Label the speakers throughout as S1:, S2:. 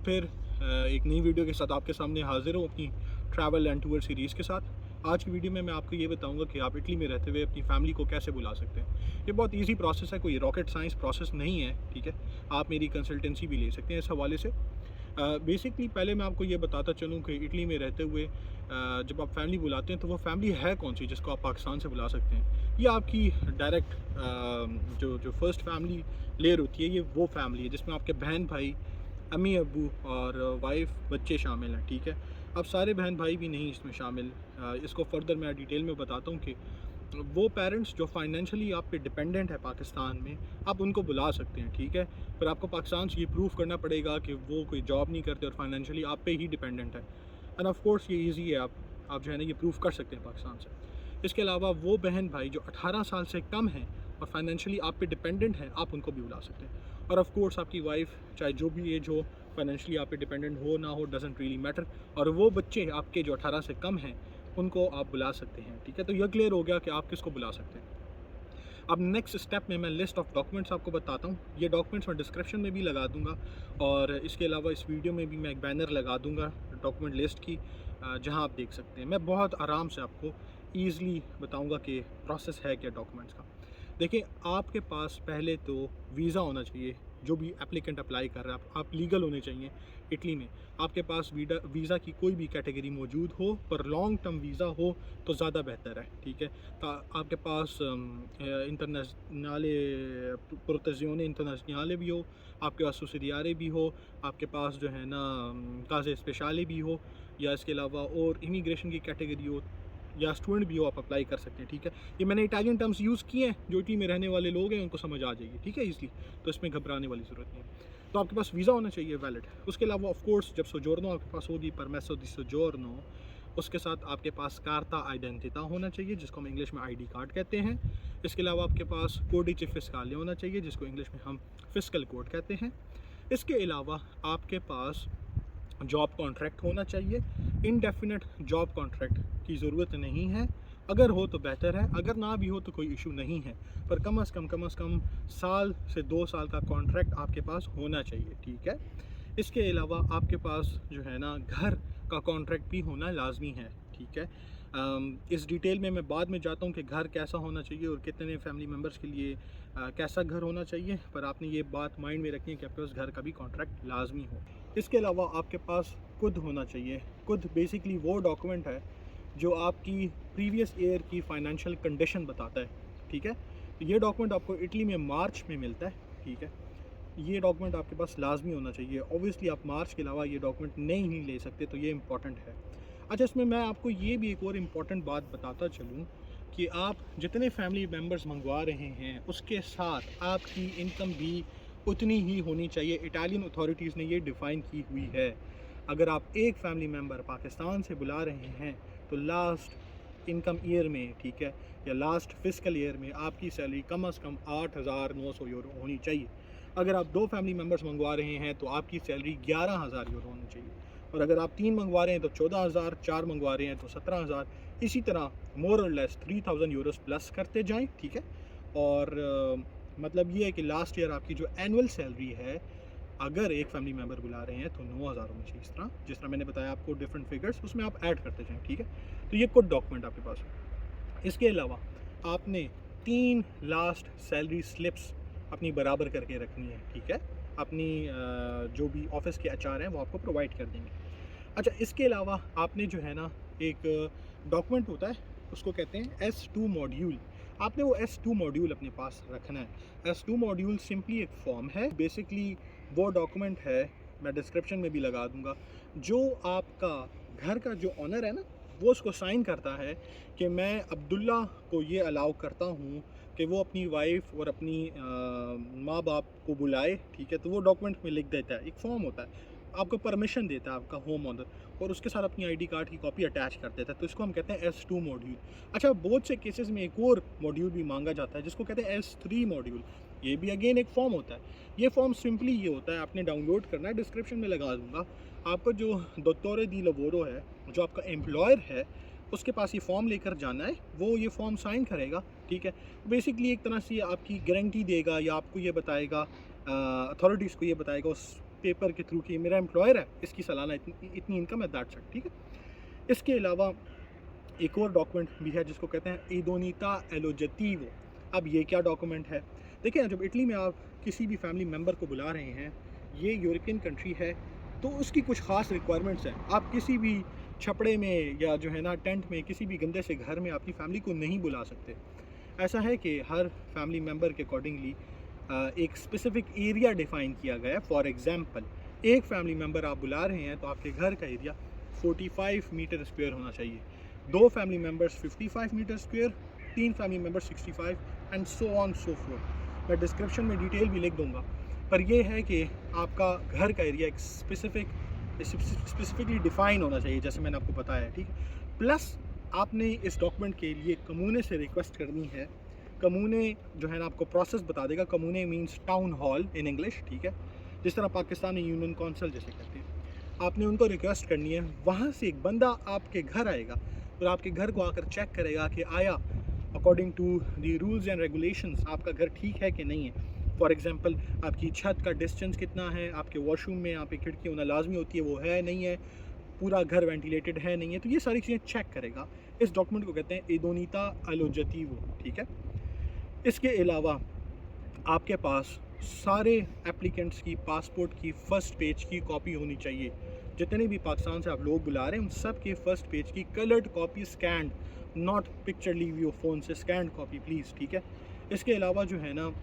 S1: फिर एक नई वीडियो के साथ आपके सामने हाज़िर हूँ अपनी ट्रैवल एंड टूर सीरीज़ के साथ। आज की वीडियो में मैं आपको ये बताऊंगा कि आप इटली में रहते हुए अपनी फैमिली को कैसे बुला सकते हैं। ये बहुत इजी प्रोसेस है, कोई रॉकेट साइंस प्रोसेस नहीं है, ठीक है। आप मेरी कंसल्टेंसी भी ले सकते हैं इस हवाले से। बेसिकली पहले मैं आपको ये बताता चलूँ कि इटली में रहते हुए जब आप फैमिली बुलाते हैं तो वो फैमिली है कौन सी जिसको आप पाकिस्तान से बुला सकते हैं। ये आपकी डायरेक्ट जो जो फर्स्ट फैमिली लेयर होती है, ये वो फैमिली है जिसमें आपके बहन भाई, अम्मी अब्बू और वाइफ बच्चे शामिल हैं, ठीक है। अब सारे बहन भाई भी नहीं इसमें शामिल। इसको फर्दर मैं डिटेल में बताता हूँ कि वो पेरेंट्स जो फाइनेंशियली आप पे डिपेंडेंट है पाकिस्तान में, आप उनको बुला सकते हैं, ठीक है। पर आपको पाकिस्तान से ये प्रूफ करना पड़ेगा कि वो कोई जॉब नहीं करते और फाइनेंशियली आप पे ही डिपेंडेंट है। एंड ऑफ कोर्स ये इजी है, आप जो है ना ये प्रूफ कर सकते हैं पाकिस्तान से। इसके अलावा वो बहन भाई जो 18 साल से कम हैं और फाइनेंशियली आप पे डिपेंडेंट हैं, आप उनको भी बुला सकते हैं। और ऑफ कोर्स आपकी वाइफ, चाहे जो भी एज हो, फाइनेंशियली आप पे डिपेंडेंट हो ना हो, डजेंट रियली मैटर। और वो बच्चे आपके जो 18 से कम हैं, उनको आप बुला सकते हैं, ठीक है। तो यह क्लियर हो गया कि आप किसको बुला सकते हैं। अब नेक्स्ट स्टेप में मैं लिस्ट ऑफ डॉक्यूमेंट्स आपको बताता हूँ। ये डॉक्यूमेंट्स मैं डिस्क्रिप्शन में भी लगा दूंगा और इसके अलावा इस वीडियो में भी मैं एक बैनर लगा दूंगा डॉक्यूमेंट लिस्ट की, जहां आप देख सकते हैं। मैं बहुत आराम से आपको ईज़िली बताऊंगा कि प्रोसेस है क्या डॉक्यूमेंट्स का। देखिए, आपके पास पहले तो वीज़ा होना चाहिए। जो भी एप्लीकेंट अप्लाई कर रहा है, आप लीगल होने चाहिए इटली में। आपके पास वीज़ा की कोई भी कैटेगरी मौजूद हो, पर लॉन्ग टर्म वीज़ा हो तो ज़्यादा बेहतर है, ठीक है। तो आपके पास इंटरनेशनले प्रोटेज़ियोने इंटरनेशनले भी हो, आपके पास सुसिडियारे भी हो, आपके पास जो है ना काज़े स्पेशले भी हो, या इसके अलावा और इमिग्रेशन की कैटेगरी हो, या स्टूडेंट भी हो, आप अप्लाई कर सकते हैं, ठीक है। ये मैंने इटालियन टर्म्स यूज़ किए हैं, जो इटली में रहने वाले लोग हैं उनको समझ आ जाएगी, ठीक है, ईज़िली। तो इसमें घबराने वाली ज़रूरत नहीं है। तो आपके पास वीज़ा होना चाहिए वैलिड। उसके अलावा ऑफ कोर्स जब सोजोर्नो आपके पास होगी, परमेसो दी सोजोर्नो, उसके साथ आपके पास कार्ता आइडेंटिटा होना चाहिए, जिसको हम इंग्लिश में आईडी कार्ड कहते हैं। इसके अलावा आपके पास कोडिce फिस्काले होना चाहिए, जिसको इंग्लिश में हम फिस्कल कोड कहते हैं। इसके अलावा आपके पास जॉब कॉन्ट्रैक्ट होना चाहिए। इनडेफिनेट जॉब कॉन्ट्रैक्ट की ज़रूरत नहीं है, अगर हो तो बेहतर है, अगर ना भी हो तो कोई इशू नहीं है। पर कम से कम साल से 2 साल का कॉन्ट्रैक्ट आपके पास होना चाहिए, ठीक है। इसके अलावा आपके पास जो है ना घर का कॉन्ट्रैक्ट भी होना लाजमी है, ठीक है। इस डिटेल में मैं बाद में जाता हूँ कि घर कैसा होना चाहिए और कितने फैमिली मेम्बर्स के लिए कैसा घर होना चाहिए। पर आपने ये बात माइंड में रखनी है कि आपके पास घर का भी कॉन्ट्रैक्ट लाजमी हो। इसके अलावा आपके पास कुद होना चाहिए। कुद बेसिकली वो डॉक्यूमेंट है जो आपकी प्रीवियस ईयर की फाइनेंशियल कंडीशन बताता है, ठीक है। ये डॉक्यूमेंट आपको इटली में मार्च में मिलता है, ठीक है। ये डॉक्यूमेंट आपके पास लाजमी होना चाहिए। ऑब्वियसली आप मार्च के अलावा ये डॉक्यूमेंट नहीं ले सकते, तो ये इंपॉर्टेंट है। अच्छा, इसमें मैं आपको ये भी एक और इम्पॉर्टेंट बात बताता चलूँ कि आप जितने फैमिली मेम्बर्स मंगवा रहे हैं, उसके साथ आपकी इनकम भी उतनी ही होनी चाहिए। इटालियन अथॉरिटीज़ ने ये डिफ़ाइन की हुई है। अगर आप एक फैमिली मेम्बर पाकिस्तान से बुला रहे हैं तो लास्ट इनकम ईयर में, ठीक है, या लास्ट फिस्कल ईयर में आपकी सैलरी कम से कम 8,900 यूरो होनी चाहिए। अगर आप 2 फैमिली मेम्बर्स मंगवा रहे हैं तो आपकी सैलरी 11,000 यूरो होनी चाहिए। और अगर आप 3 मंगवा रहे हैं तो 14,000, 4 मंगवा रहे हैं तो 17,000। इसी तरह मोर और लेस 3,000 यूरोस प्लस करते जाएं, ठीक है। और मतलब ये है कि लास्ट ईयर आपकी जो एनुअल सैलरी है, अगर एक फैमिली मेम्बर बुला रहे हैं तो 9,000 होनी चाहिए। इस तरह जिस तरह मैंने बताया आपको डिफरेंट फिगर्स, उसमें आप ऐड करते जाएं, ठीक है। तो ये कुछ डॉक्यूमेंट आपके पास। इसके अलावा आपने 3 लास्ट सैलरी स्लिप्स अपनी बराबर करके रखनी है, ठीक है। अपनी जो भी ऑफिस के एचआर हैं वो आपको प्रोवाइड कर देंगे। अच्छा, इसके अलावा आपने जो है ना एक डॉक्यूमेंट होता है, उसको कहते हैं S2 मॉड्यूल। आपने वो S2 मॉड्यूल अपने पास रखना है। S2 मॉड्यूल सिंपली एक फॉर्म है। बेसिकली वो डॉक्यूमेंट है, मैं डिस्क्रिप्शन में भी लगा दूंगा, जो आपका घर का जो ऑनर है ना, वो उसको साइन करता है कि मैं अब्दुल्ला को ये अलाउ करता हूँ कि वो अपनी वाइफ और अपनी माँ बाप को बुलाए, ठीक है। तो वो डॉक्यूमेंट में लिख देता है, एक फॉर्म होता है, आपको परमिशन देता है आपका होम ऑनर, और उसके साथ अपनी आईडी कार्ड की कॉपी अटैच कर देता है। तो इसको हम कहते हैं S2 मॉड्यूल। अच्छा, बहुत से केसेस में एक और मॉड्यूल भी मांगा जाता है जिसको कहते हैं S3 मॉड्यूल। ये भी अगेन एक फॉर्म होता है। ये फॉर्म सिंपली ये होता है, आपने डाउनलोड करना है, डिस्क्रिप्शन में लगा दूंगा। आपको जो दोत्तोरे दी लवोरो है, जो आपका एम्प्लॉयर है, उसके पास ये फॉर्म लेकर जाना है, वो ये फॉर्म साइन करेगा, ठीक है। बेसिकली एक तरह से आपकी गारंटी देगा या आपको ये बताएगा, अथॉरिटीज़ को ये बताएगा उस पेपर के थ्रू कि मेरा एम्प्लॉयर है, इसकी सालाना इतनी इनकम है, दैट्स इट, ठीक है। इसके अलावा एक और डॉक्यूमेंट भी है जिसको कहते हैं इदोनीता एलोजेटिवो। अब ये क्या डॉक्यूमेंट है? देखिए, जब इटली में आप किसी भी फैमिली मेम्बर को बुला रहे हैं, ये यूरोपियन कंट्री है, तो उसकी कुछ ख़ास रिक्वायरमेंट्स हैं। आप किसी भी छपड़े में या जो है ना टेंट में किसी भी गंदे से घर में अपनी फैमिली को नहीं बुला सकते। ऐसा है कि हर फैमिली मेम्बर के अकॉर्डिंगली एक स्पेसिफिक एरिया डिफ़ाइन किया गया है। फॉर एग्ज़ाम्पल, एक फैमिली मेम्बर आप बुला रहे हैं तो आपके घर का एरिया 45 मीटर स्क्वायर होना चाहिए, 2 family members 55 metre square, 3 family members 65 and so on so forth. मैं डिस्क्रिप्शन में डिटेल भी लिख दूंगा, पर यह है कि आपका घर का एरिया एक स्पेसिफिकली डिफ़ाइन होना चाहिए, जैसे मैंने आपको बताया, ठीक है। प्लस आपने इस डॉक्यूमेंट के लिए कमूने से रिक्वेस्ट करनी है। कमूने जो है ना आपको प्रोसेस बता देगा। Commune means town hall in English, ठीक है, जिस तरह पाकिस्तान में यूनियन काउंसिल जैसे कहते हैं। आपने उनको रिक्वेस्ट करनी है, वहाँ से एक बंदा आपके घर आएगा और आपके घर को आकर चेक करेगा कि आया according to the rules and regulations आपका घर ठीक है कि नहीं है। फॉर एग्जांपल, आपकी छत का डिस्टेंस कितना है, आपके वॉशरूम में यहाँ पे खिड़की होना लाजमी होती है, वो है नहीं है, पूरा घर वेंटिलेटेड है नहीं है, तो ये सारी चीज़ें चेक करेगा। इस डॉक्यूमेंट को कहते हैं इदोनीता एलोजेटिवो, ठीक है। इसके अलावा आपके पास सारे एप्लीकेंट्स की पासपोर्ट की फ़र्स्ट पेज की कॉपी होनी चाहिए। जितने भी पाकिस्तान से आप लोग बुला रहे हैं, उन सब के फ़र्स्ट पेज की coloured copy, scanned, not picture leave your phone से, स्कैंड कॉपी प्लीज़, ठीक है। इसके अलावा जो है ना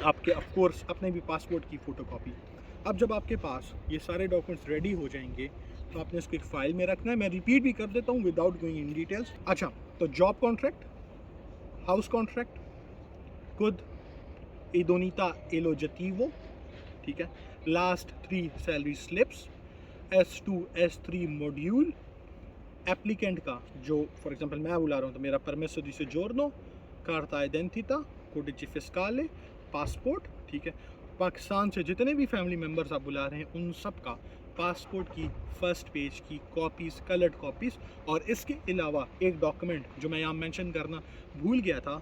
S1: आपके ऑफ कोर्स अपने भी पासपोर्ट की फ़ोटो कॉपी। अब जब आपके पास ये सारे डॉक्यूमेंट्स रेडी हो जाएंगे तो आपने इसको एक फ़ाइल में रखना है। मैं रिपीट भी कर देता हूँ विदाउट गोइंग इन डिटेल्स। अच्छा, तो जॉब कॉन्ट्रैक्ट, हाउस कॉन्ट्रैक्ट, खुद इदोनीता एलोजेटिवो, ठीक है, last 3 salary slips, S2 S3 module, applicant का जो फॉर एग्जांपल मैं बुला रहा हूँ तो मेरा परमेसो दी सोजोर्नो, कार्ता आइडेंटिटा, कोडिci फिस्काले, पासपोर्ट, ठीक है। पाकिस्तान से जितने भी फैमिली मेम्बर्स आप बुला रहे हैं उन सब का पासपोर्ट की फ़र्स्ट पेज की कॉपीज़, कलर्ड कॉपीज़। और इसके अलावा एक डॉक्यूमेंट जो मैं यहाँ मेंशन करना भूल गया था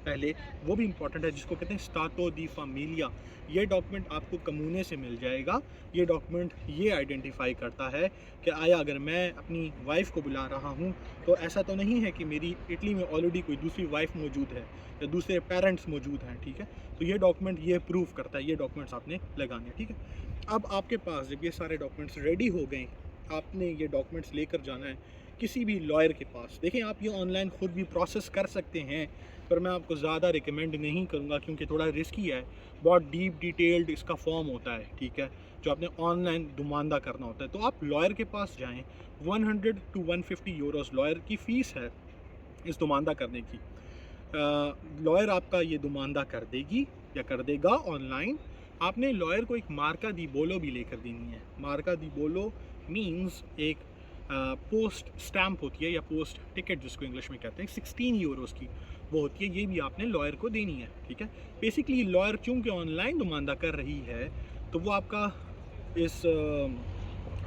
S1: पहले, वो भी इम्पॉर्टेंट है, जिसको कहते हैं स्टातो दी फैमिलिया। ये डॉक्यूमेंट आपको कमूने से मिल जाएगा। ये डॉक्यूमेंट ये आइडेंटिफाई करता है कि आया अगर मैं अपनी वाइफ को बुला रहा हूँ तो ऐसा तो नहीं है कि मेरी इटली में ऑलरेडी कोई दूसरी वाइफ मौजूद है या दूसरे पेरेंट्स मौजूद हैं, ठीक है। तो ये डॉक्यूमेंट ये प्रूव करता है, ये डॉक्यूमेंट्स आपने लगाने हैं, ठीक है। अब आपके पास जब ये सारे डॉक्यूमेंट्स रेडी हो गए, आपने ये डॉक्यूमेंट्स लेकर जाना है किसी भी लॉयर के पास। देखें, आप ये ऑनलाइन ख़ुद भी प्रोसेस कर सकते हैं, पर मैं आपको ज़्यादा रिकमेंड नहीं करूँगा क्योंकि थोड़ा रिस्की है। बहुत डीप डिटेल्ड इसका फॉर्म होता है, ठीक है, जो आपने ऑनलाइन दुमानदा करना होता है। तो आप लॉयर के पास जाएँ, 100 to 150 यूरोस लॉयर की फ़ीस है इस दुमानदा करने की। लॉयर आपका ये दुमानदा कर देगी या कर देगा ऑनलाइन। आपने लॉयर को एक मार्का दी बोलो भी लेकर देनी है। मार्का दी बोलो मींस एक पोस्ट स्टैम्प होती है या पोस्ट टिकट जिसको इंग्लिश में कहते हैं, 16 यूरोस की वो होती है, ये भी आपने लॉयर को देनी है, ठीक है। बेसिकली लॉयर चूँकि ऑनलाइन दुमानदा कर रही है तो वो आपका इस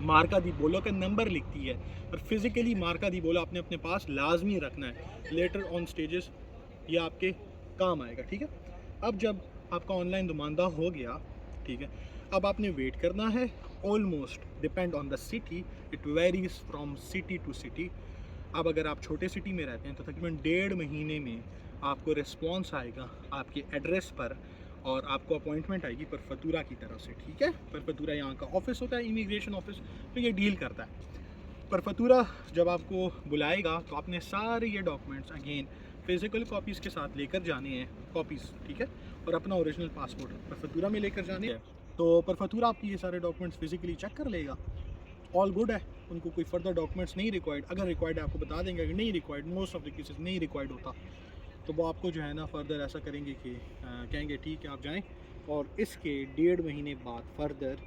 S1: मार्का दी बोलो का नंबर लिखती है, पर फिज़िकली मार्का दी बोलो आपने अपने पास लाजमी रखना है। लेटर ऑन स्टेजेस ये आपके काम आएगा, ठीक है। अब जब आपका ऑनलाइन दुमानदा हो गया, ठीक है, अब आपने वेट करना है। Almost depend on the city, it varies from city to city. अब अगर आप छोटे सिटी में रहते हैं तो तकरीबन 1.5 महीने में आपको रिस्पॉन्स आएगा आपके एड्रेस पर और आपको अपॉइंटमेंट आएगी परफतूरा की तरफ से, ठीक है। परफतूरा यहाँ का ऑफिस होता है, इमिग्रेशन ऑफिस, तो ये डील करता है। परफतूरा जब आपको बुलाएगा तो आपने सारे ये डॉक्यूमेंट्स अगेन फिज़िकल कॉपीज़ के साथ लेकर जाने हैं, कॉपीज़, ठीक है, और अपना ओरिजिनल पासपोर्ट परफतूरा में लेकर जाने हैं। तो परफतूरा आपकी ये सारे डॉक्यूमेंट्स फिज़िकली चेक कर लेगा, ऑल गुड है, उनको कोई फर्दर डॉक्यूमेंट्स नहीं रिक्वायर्ड। अगर रिक्वायर्ड है आपको बता देंगे, अगर नहीं required, most of the cases नहीं रिक्वायर्ड होता, तो वो आपको जो है ना फर्दर ऐसा करेंगे कि कहेंगे ठीक है आप जाएं, और इसके 1.5 महीने बाद फर्दर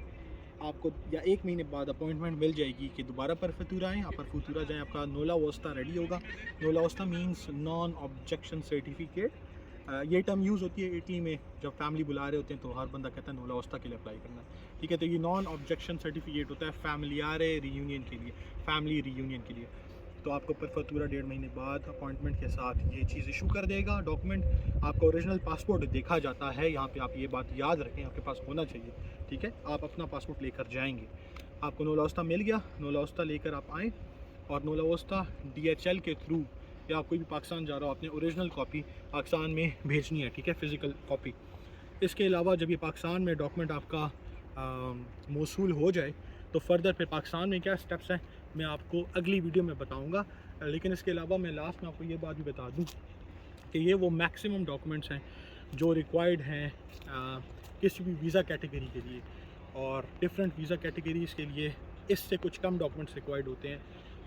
S1: आपको या 1 महीने बाद अपॉइंटमेंट मिल जाएगी कि दोबारा परफतूरा आएँ, आप परफतूरा जाएँ, आपका नोला वोस्ता रेडी होगा। नोला वोस्ता मीन्स नॉन ऑब्जेक्शन सर्टिफिकेट। ये टर्म यूज़ होती है इटली में जब फैमिली बुला रहे होते हैं तो हर बंदा कहता है नोला वोस्ता के लिए अप्लाई करना है, ठीक है। तो ये नॉन ऑब्जेक्शन सर्टिफिकेट होता है फैमिलियारे रियूनियन के लिए, फैमिली रियूनियन के लिए। तो आपको पर फतूरा 1.5 महीने बाद अपॉइंटमेंट के साथ ये चीज़ इशू कर देगा। डॉक्यूमेंट आपका ओरिजिनल पासपोर्ट देखा जाता है, यहाँ पे आप ये बात याद रखें, आपके पास होना चाहिए, ठीक है। आप अपना पासपोर्ट लेकर जाएंगे, आपको नोला ओस्ता मिल गया, नोला ओस्ता लेकर आप आएँ और नोला ओस्ता DHL के थ्रू या आप कोई भी पाकिस्तान जा रहा हो, अपने ओरिजिनल कॉपी पाकिस्तान में भेजनी है, ठीक है, फ़िज़िकल कॉपी। इसके अलावा जब ये पाकिस्तान में डॉक्यूमेंट आपका मौसूल हो जाए तो फर्दर फिर पाकिस्तान में क्या स्टेप्स हैं मैं आपको अगली वीडियो में बताऊंगा। लेकिन इसके अलावा मैं लास्ट में आपको ये बात भी बता दूं कि ये वो मैक्सिमम डॉक्यूमेंट्स हैं जो रिक्वायर्ड हैं किसी भी वीज़ा कैटेगरी के लिए, और डिफरेंट वीज़ा कैटेगरीज़ के लिए इससे कुछ कम डॉक्यूमेंट्स रिक्वायर्ड होते हैं।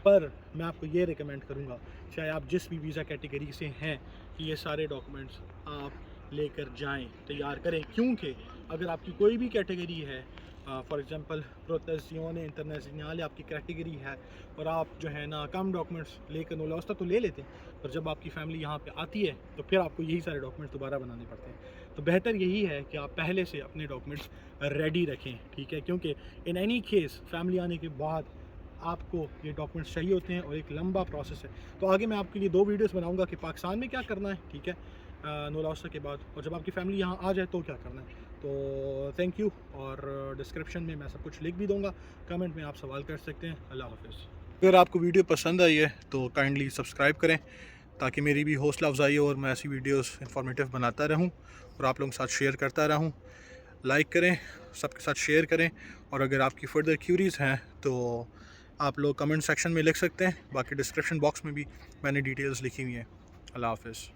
S1: पर मैं आपको ये रिकमेंड करूँगा, चाहे आप जिस भी वीज़ा कैटेगरी से हैं, कि ये सारे डॉक्यूमेंट्स आप लेकर जाएं, तैयार करें। क्योंकि अगर आपकी कोई भी कैटेगरी है, फॉर एग्ज़ाम्पल प्रोटेक्शन इंटरनेशनल आपकी कैटेगरी है और आप जो है ना कम डॉक्यूमेंट्स लेकर नोला ओस्ता तो ले लेते हैं, पर जब आपकी फ़ैमिली यहाँ पे आती है तो फिर आपको यही सारे डॉक्यूमेंट्स दोबारा बनाने पड़ते हैं। तो बेहतर यही है कि आप पहले से अपने डॉक्यूमेंट्स रेडी रखें, ठीक है, क्योंकि इन एनी केस फैमिली आने के बाद आपको ये डॉक्यूमेंट्स चाहिए होते हैं और एक लंबा प्रोसेस है। तो आगे मैं आपके लिए 2 वीडियोस बनाऊंगा कि पाकिस्तान में क्या करना है, ठीक है, नोला ओस्ता के बाद, और जब आपकी फ़ैमिली यहाँ आ जाए तो क्या करना है। तो थैंक यू, और डिस्क्रिप्शन में मैं सब कुछ लिख भी दूँगा, कमेंट में आप सवाल कर सकते हैं। अल्लाह हाफ़िज़। अगर आपको वीडियो पसंद आई है तो काइंडली सब्सक्राइब करें ताकि मेरी भी हौसला अफजाई हो और मैं ऐसी वीडियोस इंफॉर्मेटिव बनाता रहूं और आप लोगों के साथ शेयर करता रहूं। लाइक करें, सबके साथ शेयर करें, और अगर आपकी फर्दर क्यूरीज़ हैं तो आप लोग कमेंट सेक्शन में लिख सकते हैं। बाकी डिस्क्रिप्शन बॉक्स में भी मैंने डिटेल्स लिखी हुई हैं। अल्लाह हाफ़िज़।